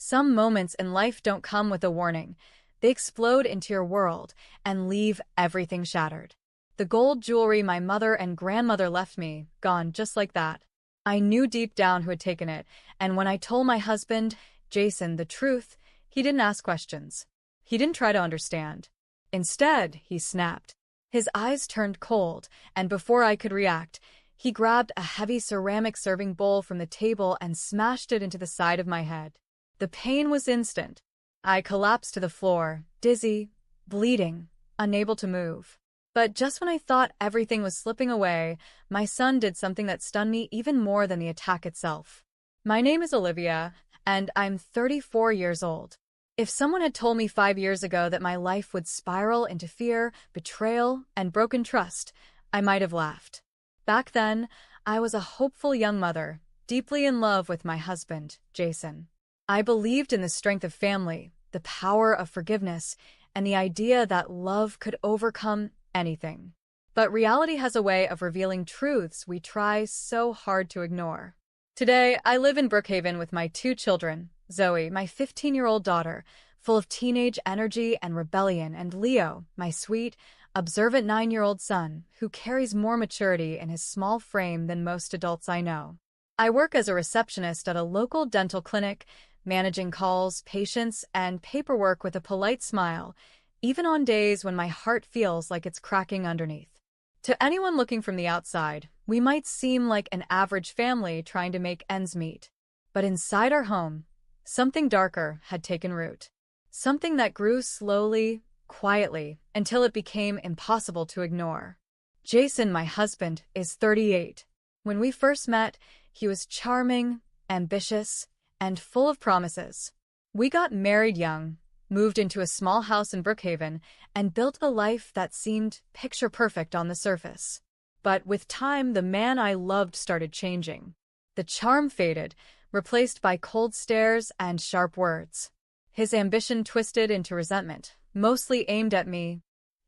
Some moments in life don't come with a warning. They explode into your world and leave everything shattered. The gold jewelry my mother and grandmother left me, gone just like that. I knew deep down who had taken it, and when I told my husband, Jason, the truth, he didn't ask questions. He didn't try to understand. Instead, he snapped. His eyes turned cold, and before I could react, he grabbed a heavy ceramic serving bowl from the table and smashed it into the side of my head. The pain was instant. I collapsed to the floor, dizzy, bleeding, unable to move. But just when I thought everything was slipping away, my son did something that stunned me even more than the attack itself. My name is Olivia, and I'm 34 years old. If someone had told me 5 years ago that my life would spiral into fear, betrayal, and broken trust, I might have laughed. Back then, I was a hopeful young mother, deeply in love with my husband, Jason. I believed in the strength of family, the power of forgiveness, and the idea that love could overcome anything. But reality has a way of revealing truths we try so hard to ignore. Today, I live in Brookhaven with my 2 children, Zoe, my 15-year-old daughter, full of teenage energy and rebellion, and Leo, my sweet, observant 9-year-old son, who carries more maturity in his small frame than most adults I know. I work as a receptionist at a local dental clinic, managing calls, patients, and paperwork with a polite smile, even on days when my heart feels like it's cracking underneath. To anyone looking from the outside, we might seem like an average family trying to make ends meet. But inside our home, something darker had taken root. Something that grew slowly, quietly, until it became impossible to ignore. Jason, my husband, is 38. When we first met, he was charming, ambitious, and full of promises. We got married young, moved into a small house in Brookhaven, and built a life that seemed picture-perfect on the surface. But with time, the man I loved started changing. The charm faded, replaced by cold stares and sharp words. His ambition twisted into resentment, mostly aimed at me.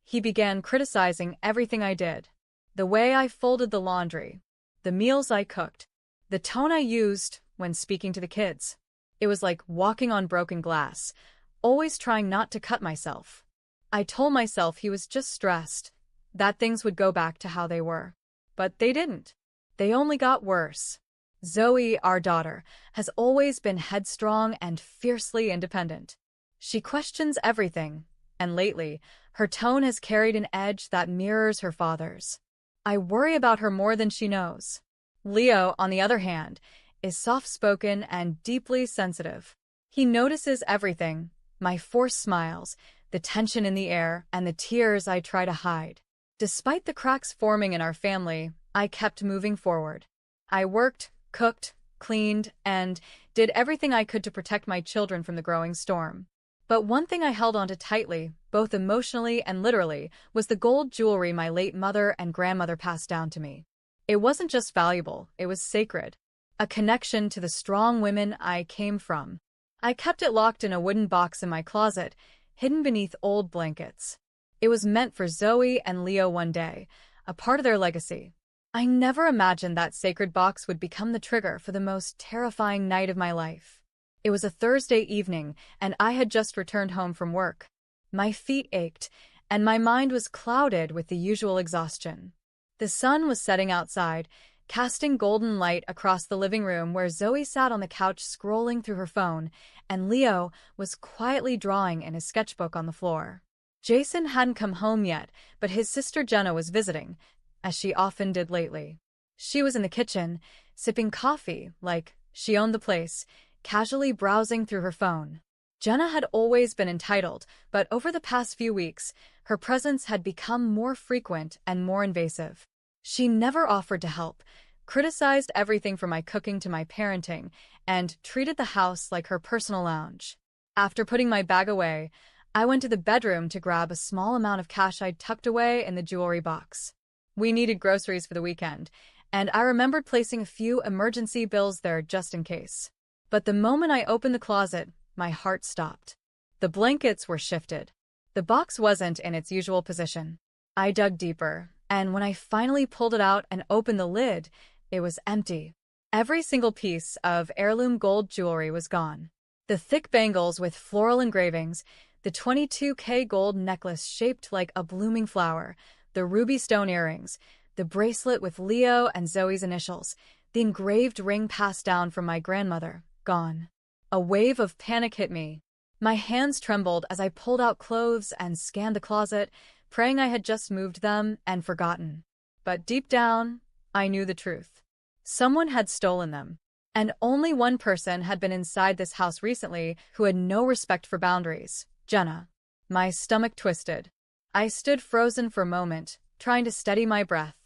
He began criticizing everything I did. The way I folded the laundry, the meals I cooked, the tone I used when speaking to the kids. It was like walking on broken glass, always trying not to cut myself. I told myself he was just stressed, that things would go back to how they were. But they didn't. They only got worse. Zoe, our daughter, has always been headstrong and fiercely independent. She questions everything, and lately, her tone has carried an edge that mirrors her father's. I worry about her more than she knows. Leo, on the other hand, is soft-spoken and deeply sensitive. He notices everything, my forced smiles, the tension in the air, and the tears I try to hide. Despite the cracks forming in our family, I kept moving forward. I worked, cooked, cleaned, and did everything I could to protect my children from the growing storm. But one thing I held onto tightly, both emotionally and literally, was the gold jewelry my late mother and grandmother passed down to me. It wasn't just valuable, it was sacred. A connection to the strong women I came from. I kept it locked in a wooden box in my closet, hidden beneath old blankets. It was meant for Zoe and Leo one day, a part of their legacy. I never imagined that sacred box would become the trigger for the most terrifying night of my life. It was a Thursday evening, and I had just returned home from work. My feet ached, and my mind was clouded with the usual exhaustion. The sun was setting outside, casting golden light across the living room where Zoe sat on the couch scrolling through her phone, and Leo was quietly drawing in his sketchbook on the floor. Jason hadn't come home yet, but his sister Jenna was visiting, as she often did lately. She was in the kitchen, sipping coffee like she owned the place, casually browsing through her phone. Jenna had always been entitled, but over the past few weeks, her presence had become more frequent and more invasive. She never offered to help, criticized everything from my cooking to my parenting, and treated the house like her personal lounge. After putting my bag away, I went to the bedroom to grab a small amount of cash I'd tucked away in the jewelry box. We needed groceries for the weekend, and I remembered placing a few emergency bills there just in case. But the moment I opened the closet, my heart stopped. The blankets were shifted. The box wasn't in its usual position. I dug deeper, and when I finally pulled it out and opened the lid, it was empty. Every single piece of heirloom gold jewelry was gone. The thick bangles with floral engravings, the 22K gold necklace shaped like a blooming flower, the ruby stone earrings, the bracelet with Leo and Zoe's initials, the engraved ring passed down from my grandmother, gone. A wave of panic hit me. My hands trembled as I pulled out clothes and scanned the closet, praying I had just moved them and forgotten. But deep down, I knew the truth. Someone had stolen them. And only one person had been inside this house recently who had no respect for boundaries: Jenna. My stomach twisted. I stood frozen for a moment, trying to steady my breath.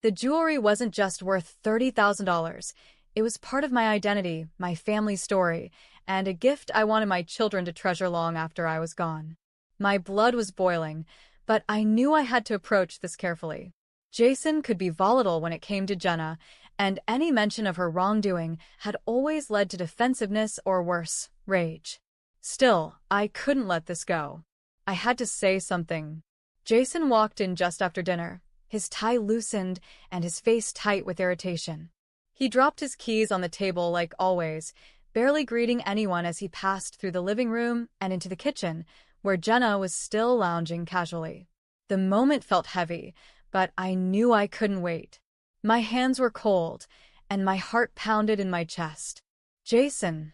The jewelry wasn't just worth $30,000. It was part of my identity, my family story, and a gift I wanted my children to treasure long after I was gone. My blood was boiling, but I knew I had to approach this carefully. Jason could be volatile when it came to Jenna, and any mention of her wrongdoing had always led to defensiveness or worse, rage. Still, I couldn't let this go. I had to say something. Jason walked in just after dinner, his tie loosened and his face tight with irritation. He dropped his keys on the table like always, barely greeting anyone as he passed through the living room and into the kitchen, where Jenna was still lounging casually. The moment felt heavy, but I knew I couldn't wait. My hands were cold, and my heart pounded in my chest. "Jason,"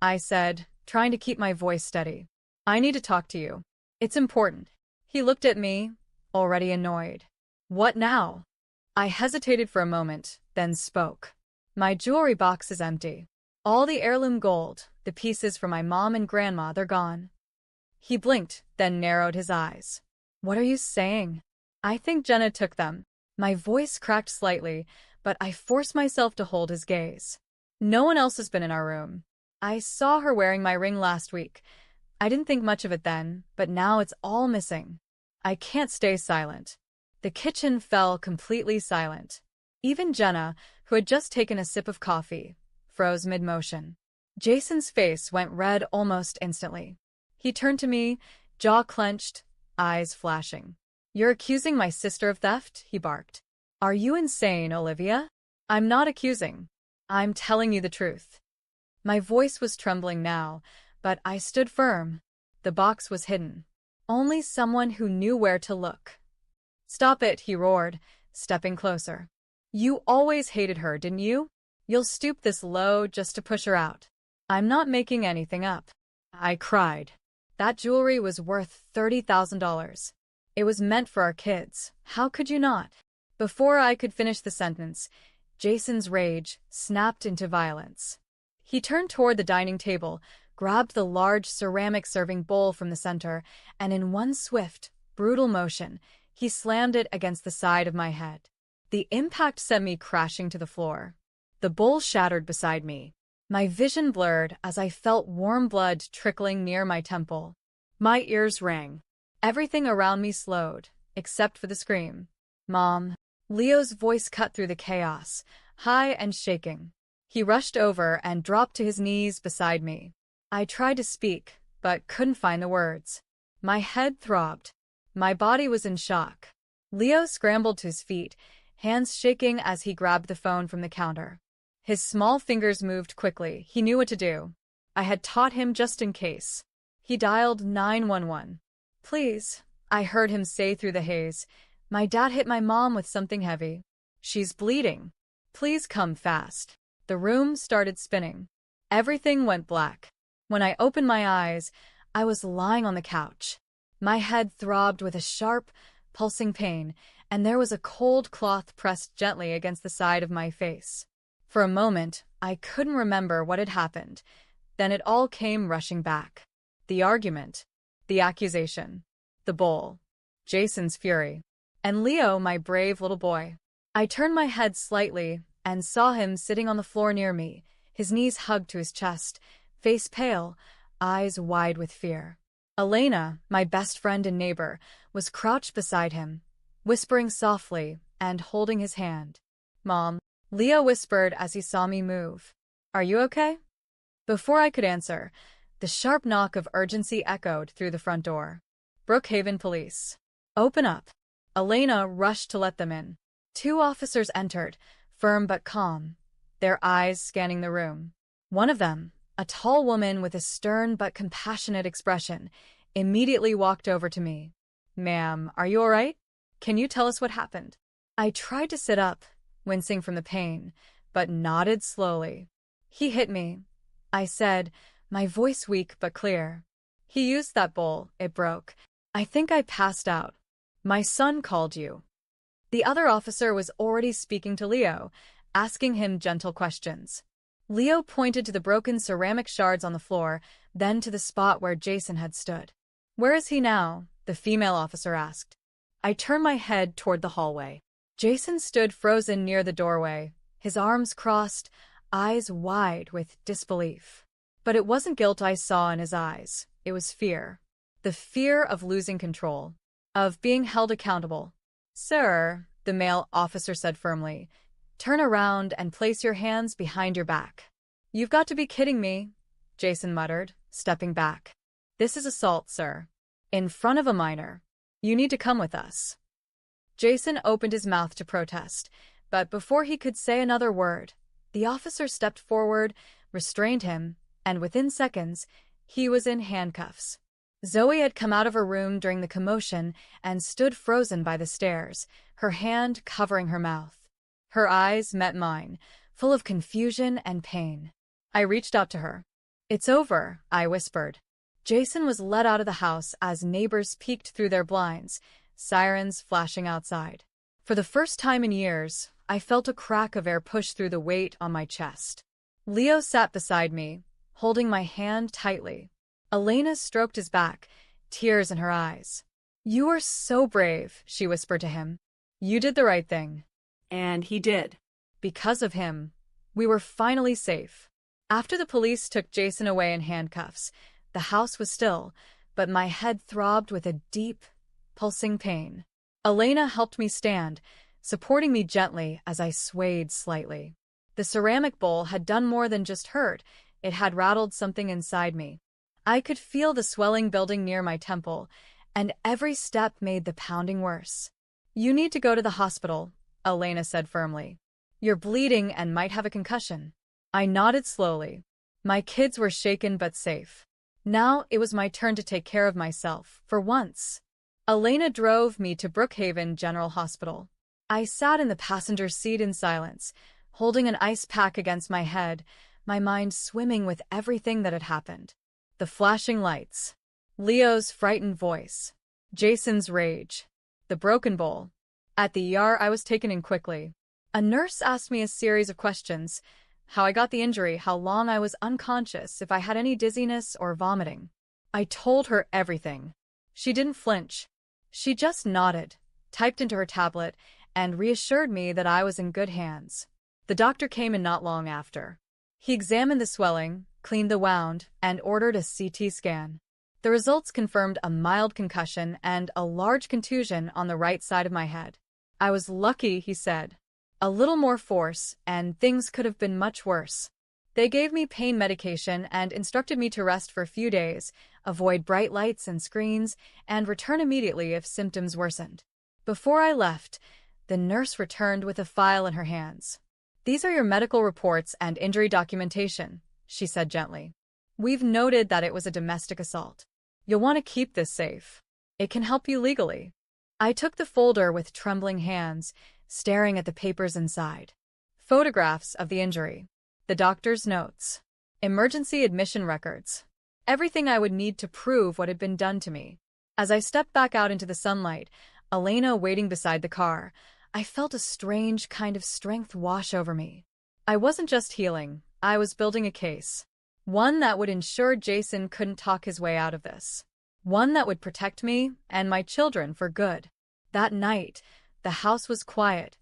I said, trying to keep my voice steady. "I need to talk to you. It's important." He looked at me, already annoyed. "What now?" I hesitated for a moment, then spoke. "My jewelry box is empty. All the heirloom gold, the pieces for my mom and grandma, they're gone." He blinked, then narrowed his eyes. "What are you saying?" "I think Jenna took them." My voice cracked slightly, but I forced myself to hold his gaze. "No one else has been in our room. I saw her wearing my ring last week. I didn't think much of it then, but now it's all missing. I can't stay silent." The kitchen fell completely silent. Even Jenna, who had just taken a sip of coffee, froze mid-motion. Jason's face went red almost instantly. He turned to me, jaw clenched, eyes flashing. "You're accusing my sister of theft?" he barked. "Are you insane, Olivia?" "I'm not accusing. I'm telling you the truth." My voice was trembling now, but I stood firm. The box was hidden. Only someone who knew where to look. "Stop it," he roared, stepping closer. "You always hated her, didn't you? You'll stoop this low just to push her out." "I'm not making anything up," I cried. "That jewelry was worth $30,000. It was meant for our kids. How could you not?" Before I could finish the sentence, Jason's rage snapped into violence. He turned toward the dining table, grabbed the large ceramic serving bowl from the center, and in one swift, brutal motion, he slammed it against the side of my head. The impact sent me crashing to the floor. The bowl shattered beside me. My vision blurred as I felt warm blood trickling near my temple. My ears rang. Everything around me slowed, except for the scream. "Mom." Leo's voice cut through the chaos, high and shaking. He rushed over and dropped to his knees beside me. I tried to speak, but couldn't find the words. My head throbbed. My body was in shock. Leo scrambled to his feet, hands shaking as he grabbed the phone from the counter. His small fingers moved quickly. He knew what to do. I had taught him just in case. He dialed 911. "Please," I heard him say through the haze. "My dad hit my mom with something heavy. She's bleeding. Please come fast." The room started spinning. Everything went black. When I opened my eyes, I was lying on the couch. My head throbbed with a sharp, pulsing pain, and there was a cold cloth pressed gently against the side of my face. For a moment, I couldn't remember what had happened. Then it all came rushing back. The argument. The accusation. The bowl. Jason's fury. And Leo, my brave little boy. I turned my head slightly and saw him sitting on the floor near me, his knees hugged to his chest, face pale, eyes wide with fear. Elena, my best friend and neighbor, was crouched beside him, whispering softly and holding his hand. "Mom," Leo whispered as he saw me move. "Are you okay?" Before I could answer, the sharp knock of urgency echoed through the front door. "Brookhaven Police." "Open up." Elena rushed to let them in. Two officers entered, firm but calm, their eyes scanning the room. One of them, A tall woman with a stern but compassionate expression immediately walked over to me. "Ma'am, are you all right? Can you tell us what happened?" I tried to sit up, wincing from the pain, but nodded slowly. "He hit me," I said, my voice weak but clear. "He used that bowl. It broke. I think I passed out. My son called you." The other officer was already speaking to Leo, asking him gentle questions. Leo pointed to the broken ceramic shards on the floor, then to the spot where Jason had stood. "Where is he now?" the female officer asked. I turned my head toward the hallway. Jason stood frozen near the doorway, his arms crossed, eyes wide with disbelief. But it wasn't guilt I saw in his eyes, it was fear. The fear of losing control, of being held accountable. "Sir," the male officer said firmly, "turn around and place your hands behind your back." "You've got to be kidding me," Jason muttered, stepping back. "This is assault, sir. In front of a minor. You need to come with us." Jason opened his mouth to protest, but before he could say another word, the officer stepped forward, restrained him, and within seconds, he was in handcuffs. Zoe had come out of her room during the commotion and stood frozen by the stairs, her hand covering her mouth. Her eyes met mine, full of confusion and pain. I reached out to her. "It's over," I whispered. Jason was led out of the house as neighbors peeked through their blinds, sirens flashing outside. For the first time in years, I felt a crack of air push through the weight on my chest. Leo sat beside me, holding my hand tightly. Elena stroked his back, tears in her eyes. "You are so brave," she whispered to him. "You did the right thing." And he did. Because of him, we were finally safe. After the police took Jason away in handcuffs, the house was still, but my head throbbed with a deep, pulsing pain. Elena helped me stand, supporting me gently as I swayed slightly. The ceramic bowl had done more than just hurt, it had rattled something inside me. I could feel the swelling building near my temple, and every step made the pounding worse. "You need to go to the hospital," Elena said firmly. "You're bleeding and might have a concussion." I nodded slowly. My kids were shaken but safe. Now it was my turn to take care of myself, for once. Elena drove me to Brookhaven General Hospital. I sat in the passenger seat in silence, holding an ice pack against my head, my mind swimming with everything that had happened. The flashing lights. Leo's frightened voice. Jason's rage. The broken bowl. At the ER, I was taken in quickly. A nurse asked me a series of questions. How I got the injury, how long I was unconscious, if I had any dizziness or vomiting. I told her everything. She didn't flinch. She just nodded, typed into her tablet, and reassured me that I was in good hands. The doctor came in not long after. He examined the swelling, cleaned the wound, and ordered a CT scan. The results confirmed a mild concussion and a large contusion on the right side of my head. "I was lucky," he said. "A little more force, and things could have been much worse." They gave me pain medication and instructed me to rest for a few days, avoid bright lights and screens, and return immediately if symptoms worsened. Before I left, the nurse returned with a file in her hands. "These are your medical reports and injury documentation," she said gently. "We've noted that it was a domestic assault. You'll want to keep this safe. It can help you legally." I took the folder with trembling hands, staring at the papers inside. Photographs of the injury. The doctor's notes. Emergency admission records. Everything I would need to prove what had been done to me. As I stepped back out into the sunlight, Elena waiting beside the car, I felt a strange kind of strength wash over me. I wasn't just healing, I was building a case. One that would ensure Jason couldn't talk his way out of this. One that would protect me and my children for good. That night, the house was quiet.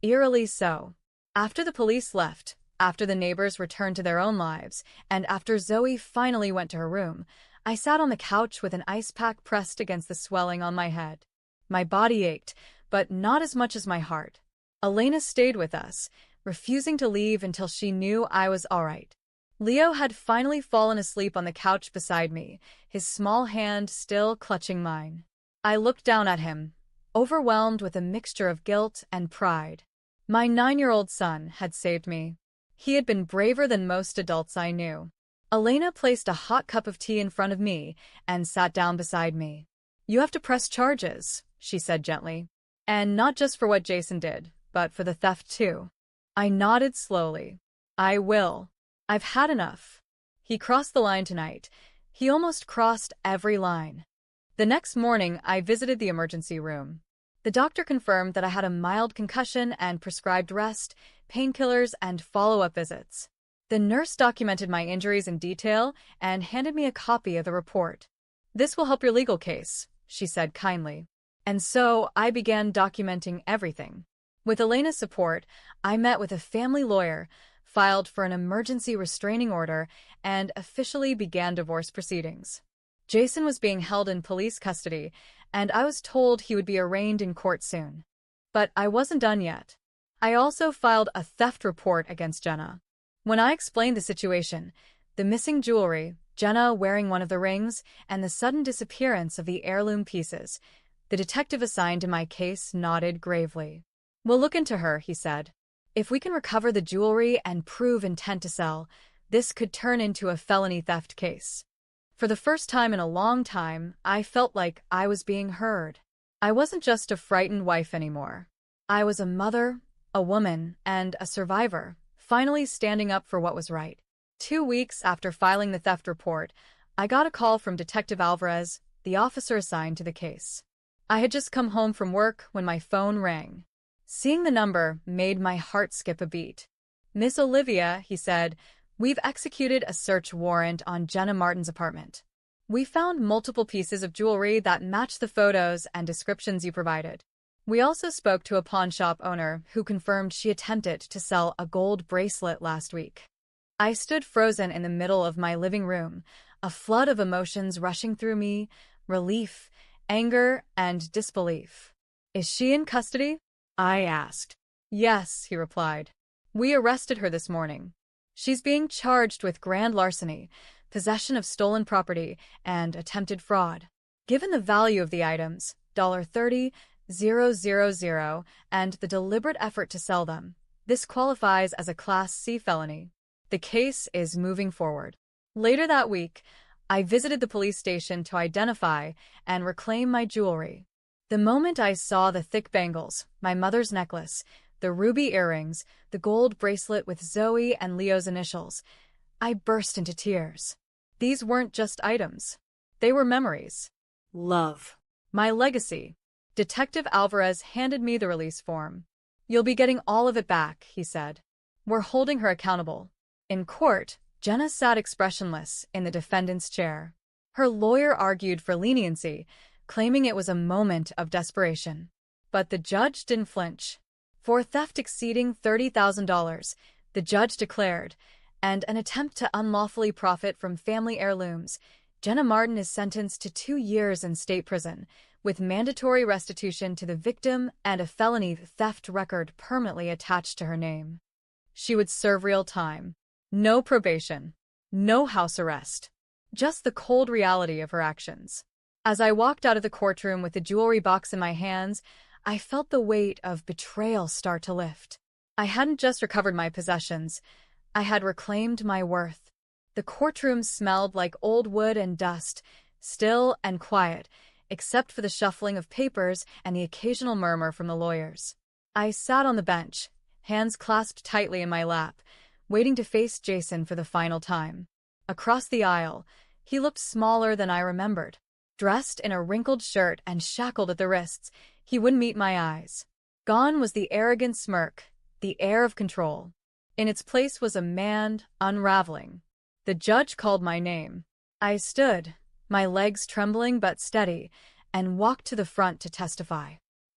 Eerily so. After the police left, after the neighbors returned to their own lives, and after Zoe finally went to her room, I sat on the couch with an ice pack pressed against the swelling on my head. My body ached, but not as much as my heart. Elena stayed with us, refusing to leave until she knew I was all right. Leo had finally fallen asleep on the couch beside me, his small hand still clutching mine. I looked down at him, overwhelmed with a mixture of guilt and pride. My 9-year-old son had saved me. He had been braver than most adults I knew. Elena placed a hot cup of tea in front of me and sat down beside me. "You have to press charges," she said gently. "And not just for what Jason did, but for the theft too." I nodded slowly. "I will. I've had enough." He crossed the line tonight. He almost crossed every line. The next morning, I visited the emergency room. The doctor confirmed that I had a mild concussion and prescribed rest, painkillers, and follow-up visits. The nurse documented my injuries in detail and handed me a copy of the report. "This will help your legal case," she said kindly. And so I began documenting everything. With Elena's support, I met with a family lawyer, filed for an emergency restraining order, and officially began divorce proceedings. Jason was being held in police custody, and I was told he would be arraigned in court soon. But I wasn't done yet. I also filed a theft report against Jenna. When I explained the situation, the missing jewelry, Jenna wearing one of the rings, and the sudden disappearance of the heirloom pieces, the detective assigned to my case nodded gravely. "We'll look into her," he said. "If we can recover the jewelry and prove intent to sell, this could turn into a felony theft case." For the first time in a long time, I felt like I was being heard. I wasn't just a frightened wife anymore. I was a mother, a woman, and a survivor, finally standing up for what was right. 2 weeks after filing the theft report, I got a call from Detective Alvarez, the officer assigned to the case. I had just come home from work when my phone rang. Seeing the number made my heart skip a beat. "Miss Olivia," he said, "we've executed a search warrant on Jenna Martin's apartment. We found multiple pieces of jewelry that match the photos and descriptions you provided. We also spoke to a pawn shop owner who confirmed she attempted to sell a gold bracelet last week." I stood frozen in the middle of my living room, a flood of emotions rushing through me, relief, anger, and disbelief. "Is she in custody?" I asked. "Yes," he replied. "We arrested her this morning. She's being charged with grand larceny, possession of stolen property, and attempted fraud. Given the value of the items, $30,000, and the deliberate effort to sell them, this qualifies as a Class C felony. The case is moving forward." Later that week, I visited the police station to identify and reclaim my jewelry. The moment I saw the thick bangles, my mother's necklace, the ruby earrings, the gold bracelet with Zoe and Leo's initials, I burst into tears. These weren't just items. They were memories. Love. My legacy. Detective Alvarez handed me the release form. "You'll be getting all of it back," he said. "We're holding her accountable." In court, Jenna sat expressionless in the defendant's chair. Her lawyer argued for leniency, claiming it was a moment of desperation. But the judge didn't flinch. For theft exceeding $30,000, the judge declared, and an attempt to unlawfully profit from family heirlooms, Jenna Martin is sentenced to 2 years in state prison, with mandatory restitution to the victim and a felony theft record permanently attached to her name. She would serve real time. No probation. No house arrest. Just the cold reality of her actions. As I walked out of the courtroom with the jewelry box in my hands, I felt the weight of betrayal start to lift. I hadn't just recovered my possessions. I had reclaimed my worth. The courtroom smelled like old wood and dust, still and quiet, except for the shuffling of papers and the occasional murmur from the lawyers. I sat on the bench, hands clasped tightly in my lap, waiting to face Jason for the final time. Across the aisle, he looked smaller than I remembered. Dressed in a wrinkled shirt and shackled at the wrists, he wouldn't meet my eyes. Gone was the arrogant smirk, the air of control. In its place was a man, unraveling. The judge called my name. I stood, my legs trembling but steady, and walked to the front to testify.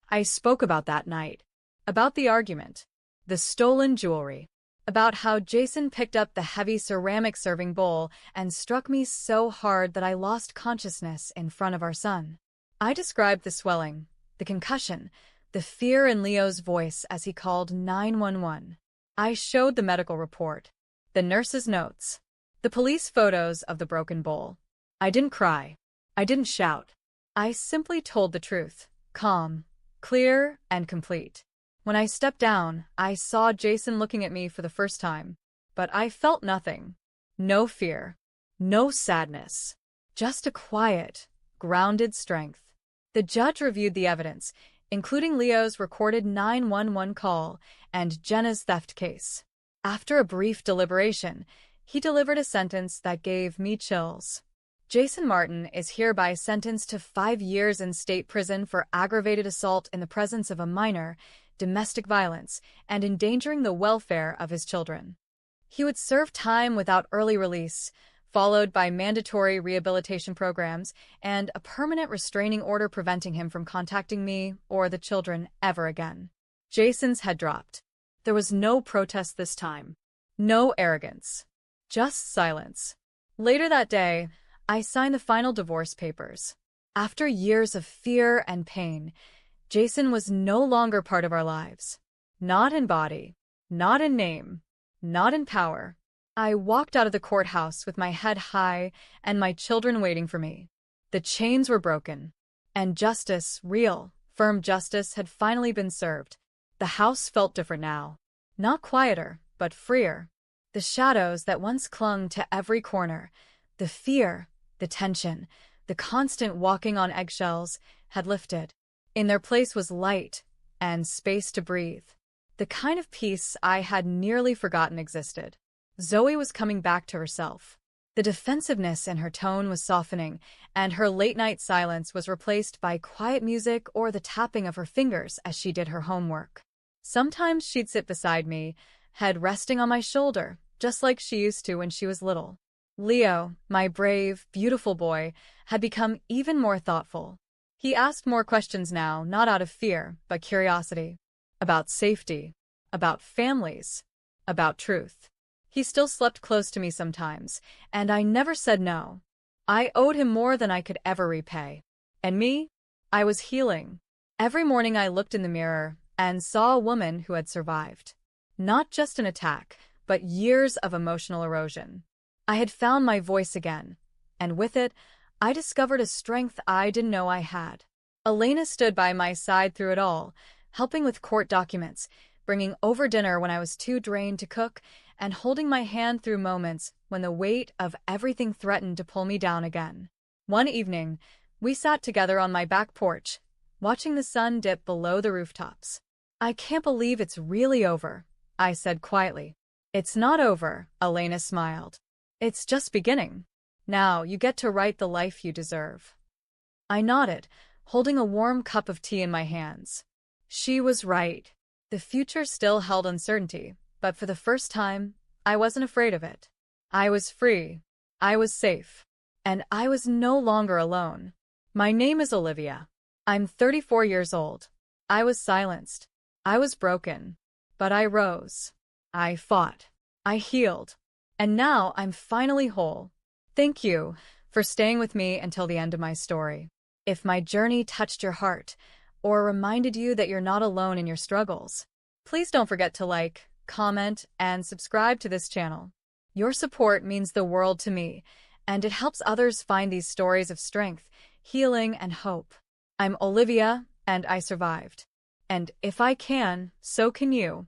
I spoke about that night, about the argument, the stolen jewelry, about how Jason picked up the heavy ceramic serving bowl and struck me so hard that I lost consciousness in front of our son. I described the swelling, the concussion, the fear in Leo's voice as he called 911. I showed the medical report, the nurse's notes, the police photos of the broken bowl. I didn't cry. I didn't shout. I simply told the truth, calm, clear, and complete. When I stepped down, I saw Jason looking at me for the first time, but I felt nothing. No fear, No sadness. Just a quiet, grounded strength. The judge reviewed the evidence, including Leo's recorded 911 call and Jenna's theft case. After a brief deliberation, he delivered a sentence that gave me chills. Jason Martin is hereby sentenced to 5 years in state prison for aggravated assault in the presence of a minor, domestic violence, and endangering the welfare of his children. He would serve time without early release, followed by mandatory rehabilitation programs and a permanent restraining order preventing him from contacting me or the children ever again. Jason's head dropped. There was no protest this time. No arrogance. Just silence. Later that day, I signed the final divorce papers. After years of fear and pain, Jason was no longer part of our lives. Not in body, not in name, not in power. I walked out of the courthouse with my head high and my children waiting for me. The chains were broken, and justice, real, firm justice, had finally been served. The house felt different now. Not quieter, but freer. The shadows that once clung to every corner, the fear, the tension, the constant walking on eggshells, had lifted. In their place was light and space to breathe. The kind of peace I had nearly forgotten existed. Zoe was coming back to herself. The defensiveness in her tone was softening, and her late-night silence was replaced by quiet music or the tapping of her fingers as she did her homework. Sometimes she'd sit beside me, head resting on my shoulder, just like she used to when she was little. Leo, my brave, beautiful boy, had become even more thoughtful. He asked more questions now, not out of fear, but curiosity. About safety, about families, about truth. He still slept close to me sometimes, and I never said no. I owed him more than I could ever repay. And me? I was healing. Every morning I looked in the mirror and saw a woman who had survived. Not just an attack, but years of emotional erosion. I had found my voice again, and with it, I discovered a strength I didn't know I had. Elena stood by my side through it all, helping with court documents, bringing over dinner when I was too drained to cook, and holding my hand through moments when the weight of everything threatened to pull me down again. One evening, we sat together on my back porch, watching the sun dip below the rooftops. "I can't believe it's really over," I said quietly. "It's not over," Elena smiled. "It's just beginning. Now you get to write the life you deserve." I nodded, holding a warm cup of tea in my hands. She was right. The future still held uncertainty, but for the first time, I wasn't afraid of it. I was free. I was safe. And I was no longer alone. My name is Olivia. I'm 34 years old. I was silenced. I was broken. But I rose. I fought. I healed. And now I'm finally whole. Thank you for staying with me until the end of my story. If my journey touched your heart, or reminded you that you're not alone in your struggles, please don't forget to like, comment, and subscribe to this channel. Your support means the world to me, and it helps others find these stories of strength, healing, and hope. I'm Olivia, and I survived. And if I can, so can you.